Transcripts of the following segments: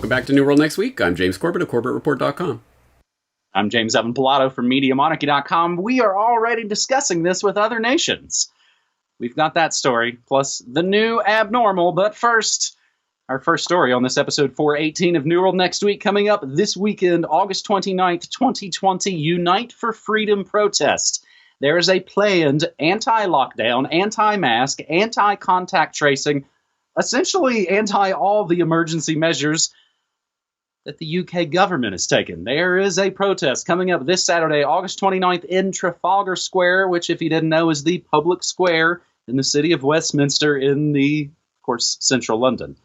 Welcome back to New World Next Week. I'm James Corbett of CorbettReport.com. I'm James Evan Pilato from MediaMonarchy.com. We are already discussing this with other nations. We've got that story, plus the new abnormal. But first, our first story on this episode 418 of New World Next Week, coming up this weekend, August 29th, 2020, Unite for Freedom protest. There is a planned anti-lockdown, anti-mask, anti-contact tracing, essentially anti-all the emergency measures that the UK government has taken. There is a protest coming up this Saturday, August 29th, in Trafalgar Square, which, if you didn't know, is the public square in the city of Westminster in of course, central London.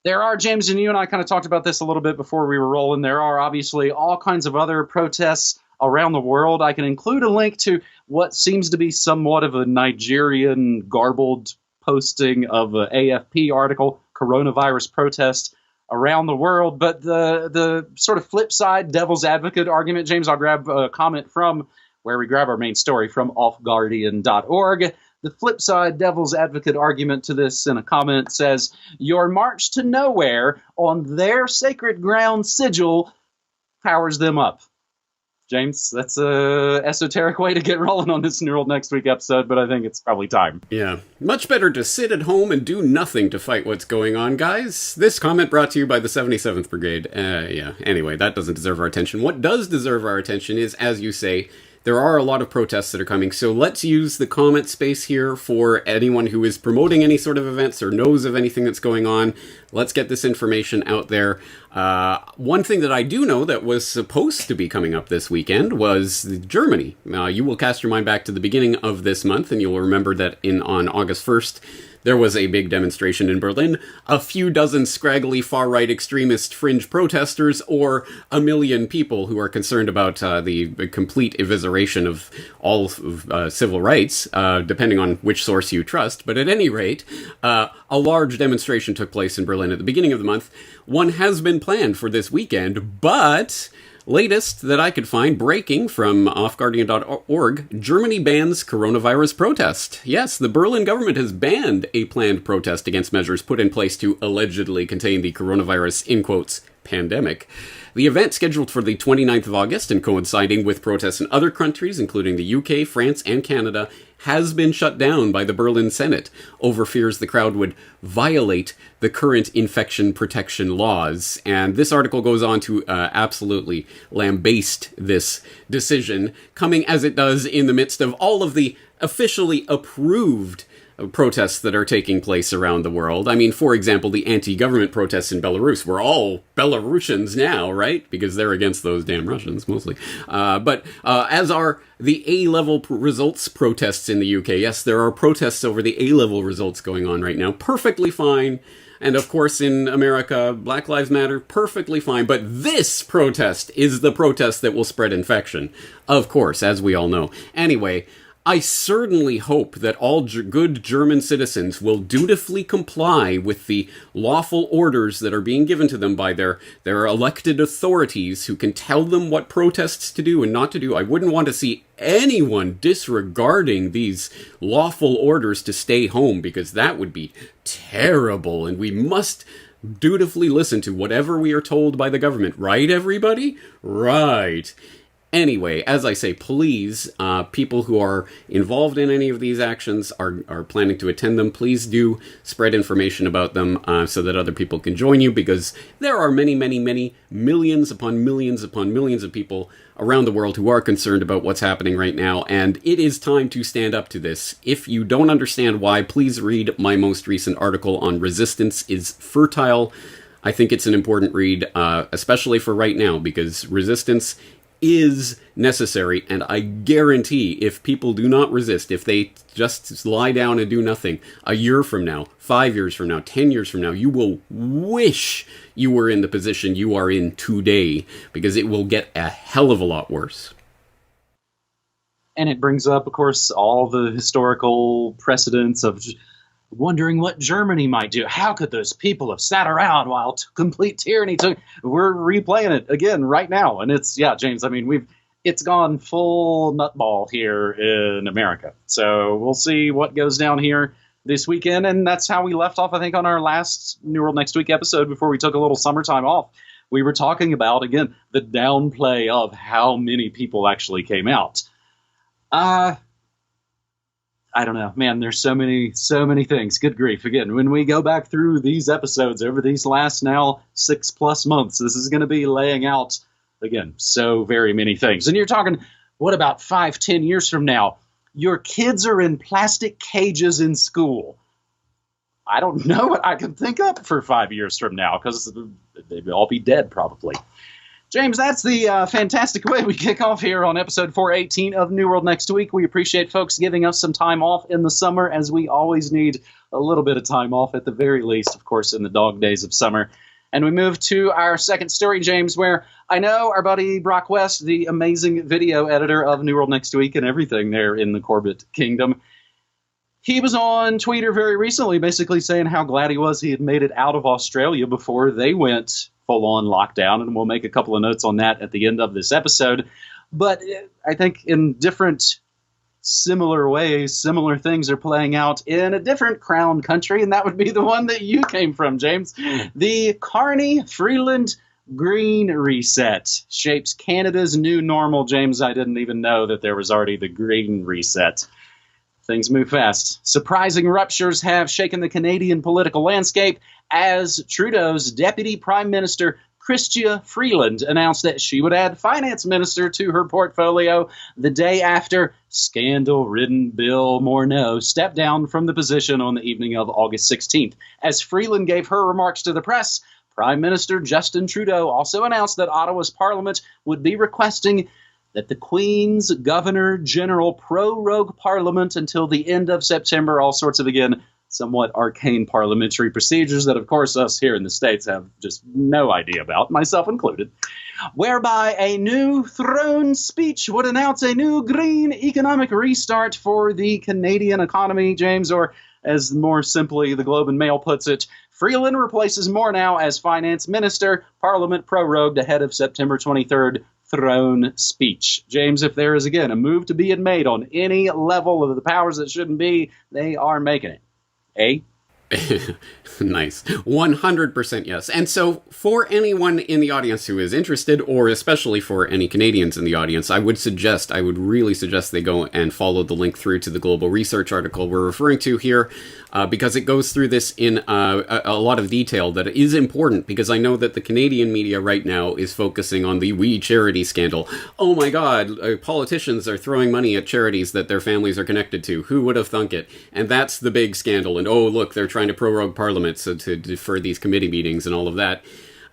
There are, James, and you and I kind of talked about this a little bit before we were rolling, there are obviously all kinds of other protests around the world. I can include a link to what seems to be somewhat of a Nigerian garbled posting of an AFP article, Coronavirus Protest around the world. But the sort of flip side, devil's advocate argument, James, I'll grab a comment from where we grab our main story from offguardian.org. The flip side, devil's advocate argument to this in a comment says, your march to nowhere on their sacred ground sigil powers them up. James, that's a esoteric way to get rolling on this New World Next Week episode, but I think it's probably time. Yeah, much better to sit at home and do nothing to fight what's going on, guys. This comment brought to you by the 77th Brigade. Anyway, that doesn't deserve our attention. What does deserve our attention is, as you say, there are a lot of protests that are coming, so let's use the comment space here for anyone who is promoting any sort of events or knows of anything that's going on. Let's get this information out there. One thing that I do know that was supposed to be coming up this weekend was Germany. You will cast your mind back to the beginning of this month, and you'll remember that on August 1st, there was a big demonstration in Berlin, a few dozen scraggly far-right extremist fringe protesters, or a million people who are concerned about the complete evisceration of all civil rights, depending on which source you trust. But at any rate, a large demonstration took place in Berlin at the beginning of the month. One has been planned for this weekend, but latest that I could find, breaking from offguardian.org, Germany bans coronavirus protest. Yes, the Berlin government has banned a planned protest against measures put in place to allegedly contain the coronavirus, in quotes, pandemic. The event, scheduled for the 29th of August and coinciding with protests in other countries, including the UK, France, and Canada, has been shut down by the Berlin Senate over fears the crowd would violate the current infection protection laws. And this article goes on to absolutely lambaste this decision, coming as it does in the midst of all of the officially approved protests that are taking place around the world. I mean, for example, the anti-government protests in Belarus. We're all Belarusians now, right? Because they're against those damn Russians, mostly. But as are the A-level results protests in the UK. Yes, there are protests over the A-level results going on right now. Perfectly fine. And of course, in America, Black Lives Matter, perfectly fine. But this protest is the protest that will spread infection. Of course, as we all know. Anyway, I certainly hope that all good German citizens will dutifully comply with the lawful orders that are being given to them by their elected authorities who can tell them what protests to do and not to do. I wouldn't want to see anyone disregarding these lawful orders to stay home, because that would be terrible, and we must dutifully listen to whatever we are told by the government. Right, everybody? Right. Anyway, as I say, please, people who are involved in any of these actions are planning to attend them, please do spread information about them so that other people can join you, because there are many, many, many millions upon millions upon millions of people around the world who are concerned about what's happening right now, and it is time to stand up to this. If you don't understand why, please read my most recent article on Resistance is Fertile. I think it's an important read, especially for right now, because resistance is necessary, and I guarantee if people do not resist, if they just lie down and do nothing, a year from now, 5 years from now, 10 years from now, you will wish you were in the position you are in today, because it will get a hell of a lot worse. And it brings up, of course, all the historical precedents of wondering what Germany might do. How could those people have sat around while complete tyranny took? We're replaying it again right now. And it's, yeah, James, I mean, it's gone full nutball here in America. So we'll see what goes down here this weekend, and that's how we left off, I think, on our last New World Next Week episode before we took a little summertime off. We were talking about, again, the downplay of how many people actually came out. I don't know, man, there's so many things. Good grief. Again, when we go back through these episodes over these last now 6+ months, this is going to be laying out, again, so very many things. And you're talking, what about 5-10 years from now? Your kids are in plastic cages in school. I don't know what I can think up for 5 years from now, because they'd all be dead probably. James, that's the fantastic way we kick off here on episode 418 of New World Next Week. We appreciate folks giving us some time off in the summer, as we always need a little bit of time off at the very least, of course, in the dog days of summer. And we move to our second story, James, where I know our buddy Brock West, the amazing video editor of New World Next Week and everything there in the Corbett Kingdom, he was on Twitter very recently basically saying how glad he was he had made it out of Australia before they went full-on lockdown, and we'll make a couple of notes on that at the end of this episode. But I think in different similar ways, similar things are playing out in a different crown country, and that would be the one that you came from, James. The Carney-Freeland Green Reset shapes Canada's new normal. James, I didn't even know that there was already the Green Reset. Things move fast. Surprising ruptures have shaken the Canadian political landscape as Trudeau's Deputy Prime Minister, Chrystia Freeland, announced that she would add Finance Minister to her portfolio the day after scandal-ridden Bill Morneau stepped down from the position on the evening of August 16th. As Freeland gave her remarks to the press, Prime Minister Justin Trudeau also announced that Ottawa's Parliament would be requesting that the Queen's Governor-General prorogue Parliament until the end of September. All sorts of, again, somewhat arcane parliamentary procedures that, of course, us here in the States have just no idea about, myself included, whereby a new throne speech would announce a new green economic restart for the Canadian economy, James, or as more simply the Globe and Mail puts it, Freeland replaces Morneau as Finance Minister, Parliament prorogued ahead of September 23rd throne speech. James, if there is, again, a move to be made on any level of the powers that shouldn't be, they are making it. Eh? Nice. 100% yes. And so for anyone in the audience who is interested, or especially for any Canadians in the audience, I would really suggest they go and follow the link through to the Global Research article we're referring to here, because it goes through this in a lot of detail that is important, because I know that the Canadian media right now is focusing on the We Charity scandal. Oh my God, politicians are throwing money at charities that their families are connected to. Who would have thunk it? And that's the big scandal. And oh, look, they're trying to prorogue Parliament so to defer these committee meetings and all of that.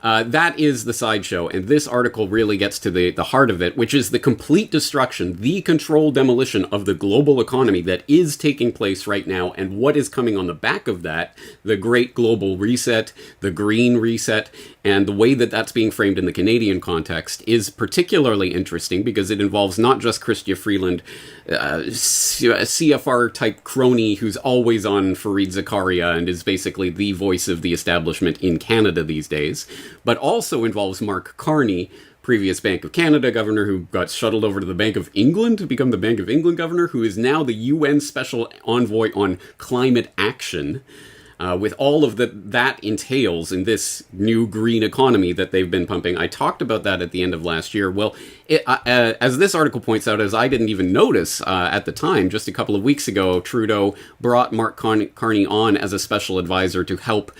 That is the sideshow, and this article really gets to the heart of it, which is the complete destruction, the controlled demolition of the global economy that is taking place right now, and what is coming on the back of that, the Great Global Reset, the Green Reset, and the way that that's being framed in the Canadian context is particularly interesting because it involves not just Chrystia Freeland, a CFR-type crony who's always on Fareed Zakaria and is basically the voice of the establishment in Canada these days, but also involves Mark Carney, previous Bank of Canada governor who got shuttled over to the Bank of England to become the Bank of England governor, who is now the UN Special Envoy on Climate Action. With all of that entails in this new green economy that they've been pumping. I talked about that at the end of last year. Well, as this article points out, as I didn't even notice at the time, just a couple of weeks ago, Trudeau brought Mark Carney on as a special advisor to help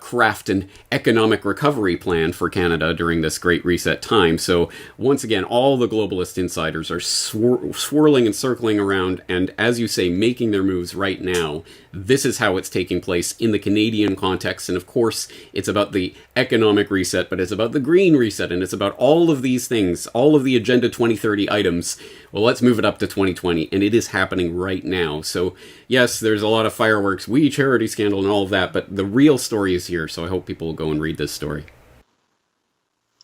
craft an economic recovery plan for Canada during this Great Reset time. So once again, all the globalist insiders are swirling and circling around, and as you say, making their moves right now. This is how it's taking place in the Canadian context, and of course, it's about the economic reset, but it's about the green reset, and it's about all of these things, all of the Agenda 2030 items. Well, let's move it up to 2020, and it is happening right now. So yes, there's a lot of fireworks, We Charity scandal, and all of that, but the real story is here, so I hope people will go and read this story.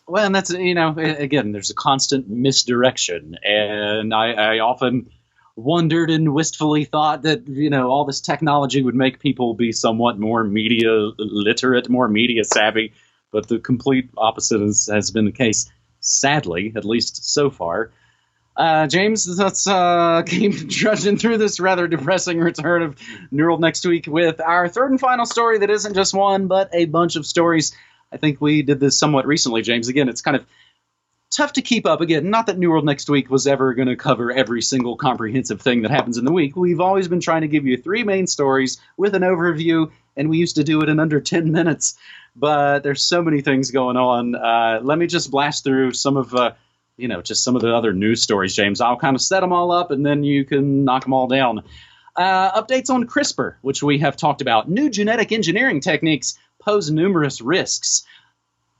Well, and that's, again, there's a constant misdirection, and I often wondered and wistfully thought that, all this technology would make people be somewhat more media literate, more media savvy, but the complete opposite has been the case, sadly, at least so far. James, let's keep trudging through this rather depressing return of New World Next Week with our third and final story that isn't just one, but a bunch of stories. I think we did this somewhat recently, James. Again, it's kind of tough to keep up. Again, not that New World Next Week was ever going to cover every single comprehensive thing that happens in the week. We've always been trying to give you 3 main stories with an overview, and we used to do it in under 10 minutes. But there's so many things going on. Let me just blast through some of just some of the other news stories, James. I'll kind of set them all up, and then you can knock them all down. Updates on CRISPR, which we have talked about. New genetic engineering techniques pose numerous risks.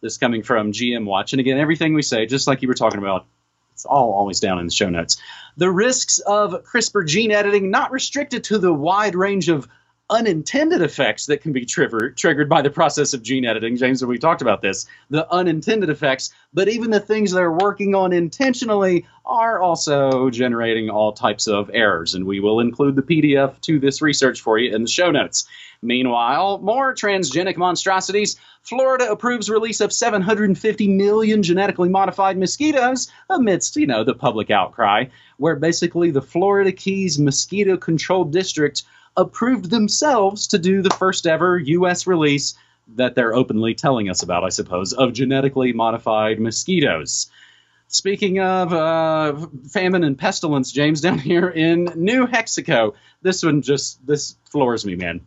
This coming from GM Watch. And again, everything we say, just like you were talking about, it's all always down in the show notes. The risks of CRISPR gene editing not restricted to the wide range of unintended effects that can be triggered by the process of gene editing. James, we talked about this, the unintended effects, but even the things they're working on intentionally are also generating all types of errors. And we will include the PDF to this research for you in the show notes. Meanwhile, more transgenic monstrosities. Florida approves release of 750 million genetically modified mosquitoes amidst, the public outcry, where basically the Florida Keys Mosquito Control District approved themselves to do the first ever U.S. release that they're openly telling us about, I suppose, of genetically modified mosquitoes. Speaking of famine and pestilence, James, down here in New Mexico, this floors me, man.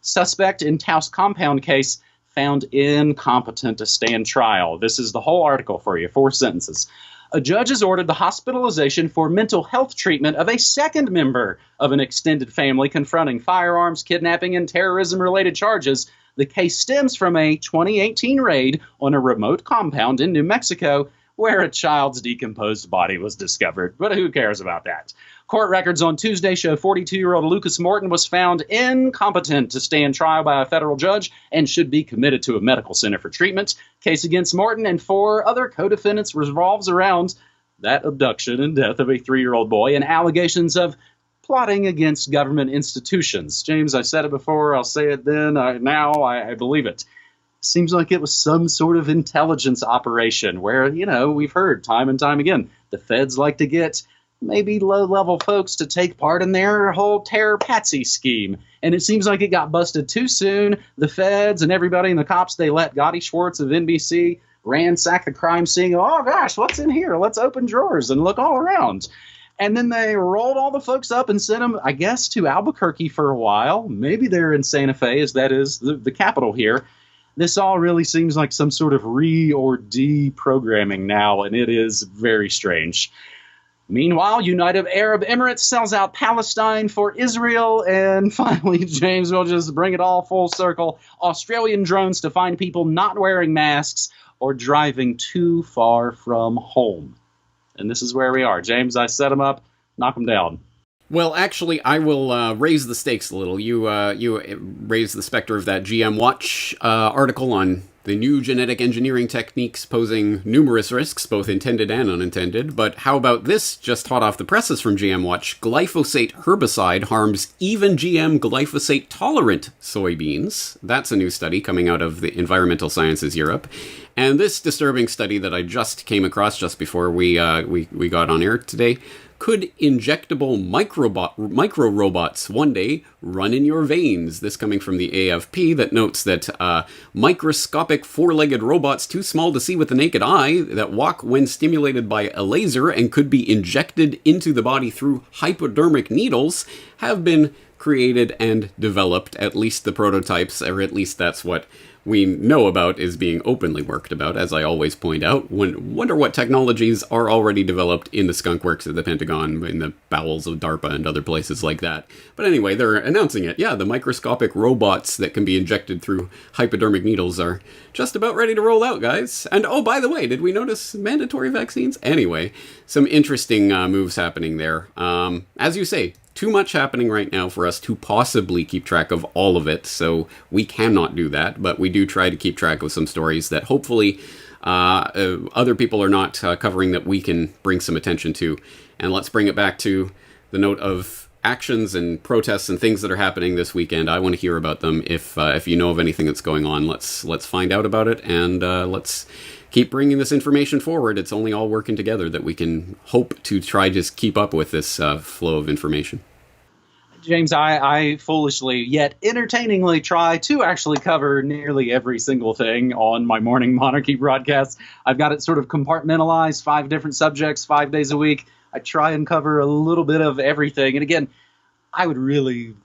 Suspect in Taos compound case found incompetent to stand trial. This is the whole article for you, 4 sentences. A judge has ordered the hospitalization for mental health treatment of a second member of an extended family confronting firearms, kidnapping, and terrorism-related charges. The case stems from a 2018 raid on a remote compound in New Mexico where a child's decomposed body was discovered. But who cares about that? Court records on Tuesday show 42-year-old Lucas Morton was found incompetent to stand trial by a federal judge and should be committed to a medical center for treatment. Case against Morton and 4 other co-defendants revolves around that abduction and death of a 3-year-old boy and allegations of plotting against government institutions. James, I said it before, I'll say it then, now I believe it. Seems like it was some sort of intelligence operation where, we've heard time and time again, the feds like to get maybe low-level folks to take part in their whole terror patsy scheme. And it seems like it got busted too soon. The feds and everybody and the cops, they let Gotti Schwartz of NBC ransack the crime scene. Oh, gosh, what's in here? Let's open drawers and look all around. And then they rolled all the folks up and sent them, I guess, to Albuquerque for a while. Maybe they're in Santa Fe, as that is the capital here. This all really seems like some sort of or deprogramming now, and it is very strange. Meanwhile, United Arab Emirates sells out Palestine for Israel. And finally, James, will just bring it all full circle. Australian drones to find people not wearing masks or driving too far from home. And this is where we are. James, I set them up, knock them down. Well, actually, I will raise the stakes a little. You raised the specter of that GM Watch article on the new genetic engineering techniques posing numerous risks, both intended and unintended. But how about this, just hot off the presses from GM Watch? Glyphosate herbicide harms even GM glyphosate-tolerant soybeans. That's a new study coming out of the Environmental Sciences Europe. And this disturbing study that I just came across just before we got on air today, could injectable micro robots one day run in your veins? This coming from the AFP that notes that microscopic 4-legged robots too small to see with the naked eye that walk when stimulated by a laser and could be injected into the body through hypodermic needles have been created and developed. At least the prototypes, or at least that's what we know about, is being openly worked about, as I always point out. Wonder what technologies are already developed in the skunk works at the Pentagon, in the bowels of DARPA and other places like that. But anyway, they're announcing it. Yeah, the microscopic robots that can be injected through hypodermic needles are just about ready to roll out, guys. And oh, by the way, did we notice mandatory vaccines? Anyway, some interesting moves happening there. As you say, too much happening right now for us to possibly keep track of all of it, so we cannot do that, but we do try to keep track of some stories that hopefully other people are not covering that we can bring some attention to. And let's bring it back to the note of actions and protests and things that are happening this weekend. I want to hear about them. If you know of anything that's going on, let's find out about it, and let's keep bringing this information forward. It's only all working together that we can hope to try just keep up with this flow of information. James, I foolishly yet entertainingly try to actually cover nearly every single thing on my Morning Monarchy broadcast. I've got it sort of compartmentalized, 5 different subjects, 5 days a week. I try and cover a little bit of everything. And again, I would really,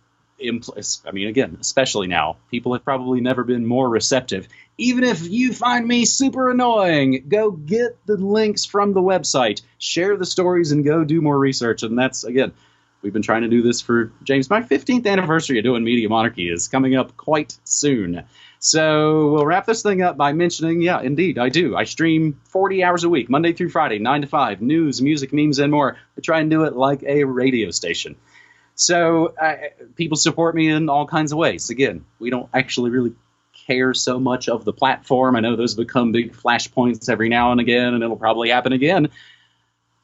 especially now, people have probably never been more receptive. Even if you find me super annoying, go get the links from the website, share the stories, and go do more research. And that's, again, we've been trying to do this for, James, my 15th anniversary of doing Media Monarchy is coming up quite soon. So we'll wrap this thing up by mentioning, yeah, indeed, I do. I stream 40 hours a week, Monday through Friday, 9 to 5, news, music, memes, and more. I try and do it like a radio station. So people support me in all kinds of ways. Again, we don't actually really care so much of the platform. I know those become big flashpoints every now and again, and it'll probably happen again.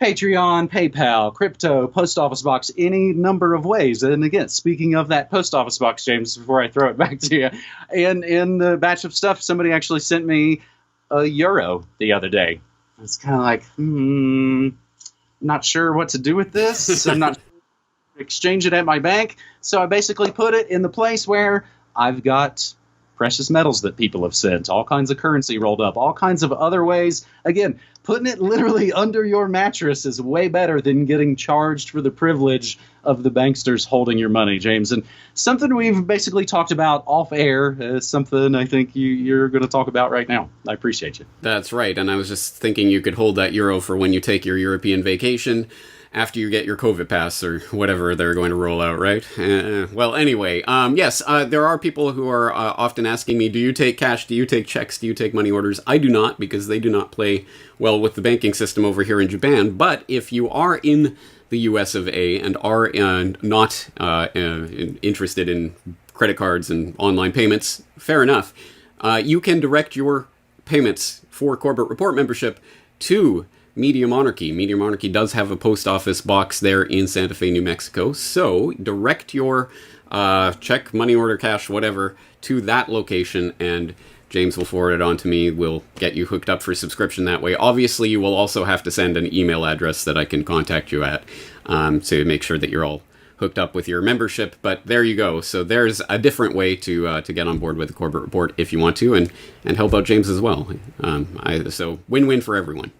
Patreon, PayPal, crypto, post office box, any number of ways. And again, speaking of that post office box, James, before I throw it back to you, in the batch of stuff, somebody actually sent me €1 the other day. It's kind of like, not sure what to do with this. I'm not exchange it at my bank. So I basically put it in the place where I've got precious metals that people have sent, all kinds of currency rolled up, all kinds of other ways. Again, putting it literally under your mattress is way better than getting charged for the privilege of the banksters holding your money, James. And something we've basically talked about off air is something I think you're going to talk about right now. I appreciate you. That's right. And I was just thinking you could hold that euro for when you take your European vacation after you get your COVID pass or whatever they're going to roll out, right? Well, anyway, yes, there are people who are often asking me, do you take cash? Do you take checks? Do you take money orders? I do not, because they do not play well with the banking system over here in Japan. But if you are in the US of A and are not interested in credit cards and online payments, fair enough. You can direct your payments for Corbett Report membership to Media Monarchy. Media Monarchy does have a post office box there in Santa Fe, New Mexico. So direct your check, money order, cash, whatever, to that location, and James will forward it on to me. We'll get you hooked up for subscription that way. Obviously, you will also have to send an email address that I can contact you at to make sure that you're all hooked up with your membership. But there you go. So there's a different way to get on board with the Corbett Report if you want to, and help out James as well. So win-win for everyone.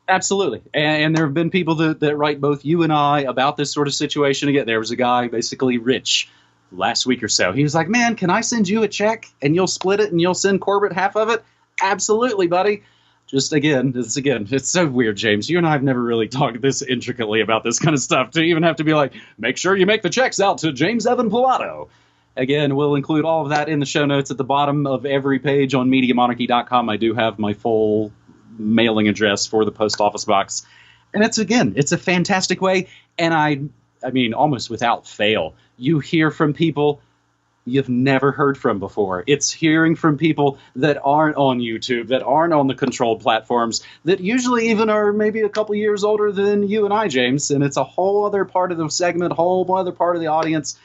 Absolutely. And there have been people that write both you and I about this sort of situation. Again, there was a guy, basically Rich, last week or so. He was like, man, can I send you a check and you'll split it and you'll send Corbett half of it? Absolutely, buddy. It's so weird, James. You and I have never really talked this intricately about this kind of stuff to even have to be like, make sure you make the checks out to James Evan Pilato. Again, we'll include all of that in the show notes at the bottom of every page on MediaMonarchy.com. I do have my full mailing address for the post office box. And it's a fantastic way. And I mean, almost without fail, you hear from people you've never heard from before. It's hearing from people that aren't on YouTube, that aren't on the controlled platforms, that usually even are maybe a couple years older than you and I, James. And it's a whole other part of the segment, whole other part of the audience.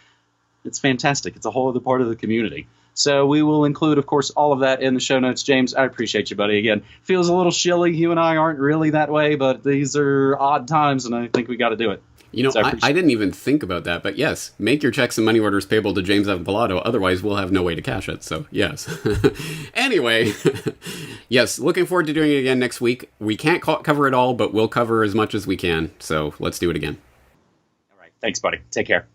It's fantastic. It's a whole other part of the community. So we will include, of course, all of that in the show notes. James, I appreciate you, buddy. Again, feels a little shilly. You and I aren't really that way, but these are odd times, and I think we got to do it. You know, so I didn't even think about that, but yes, make your checks and money orders payable to James Evan Pilato. Otherwise, we'll have no way to cash it. So, yes. Anyway, yes, looking forward to doing it again next week. We can't cover it all, but we'll cover as much as we can. So let's do it again. All right. Thanks, buddy. Take care.